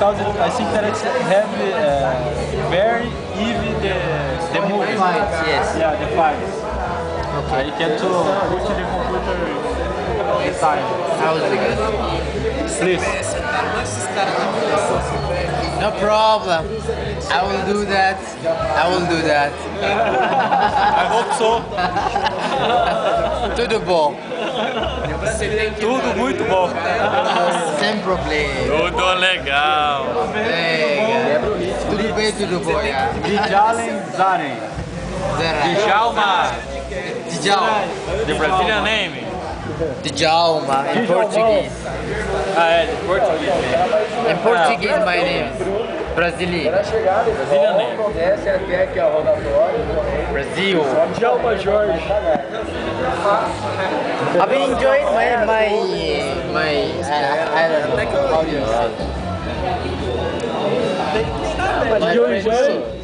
because I think that it's have very easy the movie. Yes. Yeah, the files. Okay. I can to put the computer the time. How is it? Please. No problem. I will do that. I will do that. I hope so. Tudo bom. Tudo muito bom. Sem problema. Tudo legal. Tudo bem, tudo bom. Dijalen Zaren. Djalma. Djalma. The Brazilian name. Djalma, em português. Ah, é, de português. Em português, my name is brasileiro. Brazilian name. Brasil. Djalma Jorge. I've been enjoying my I don't know how do you say. Jorge.